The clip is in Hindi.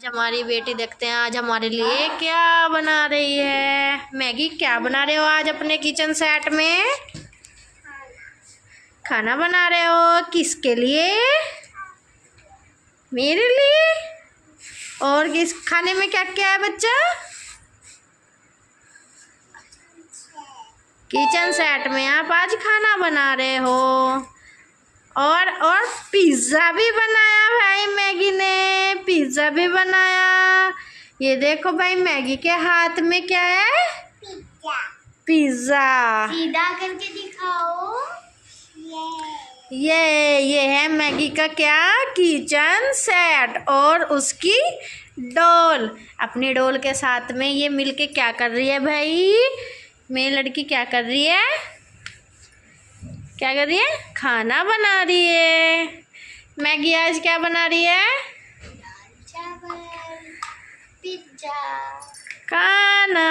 आज हमारी बेटी देखते हैं आज हमारे लिए क्या बना रही है। मैगी क्या बना रहे हो आज अपने किचन सेट में? खाना बना रहे हो किसके लिए? मेरे लिए। और किस खाने में क्या क्या है बच्चा? किचन सेट में आप आज खाना बना रहे हो और पिज्ज़ा भी बनाया भाई। मैगी ने पिज्ज़ा भी बनाया। ये देखो भाई मैगी के हाथ में क्या है? पिज्ज़ा। सीधा करके दिखाओ। ये है मैगी का क्या? किचन सेट और उसकी डोल। अपनी डोल के साथ में ये मिलके क्या कर रही है भाई? मेरी लड़की क्या कर रही है? क्या कर रही है? खाना बना रही है। मैगी आज क्या बना रही है? चावल, पिज्जा, खाना।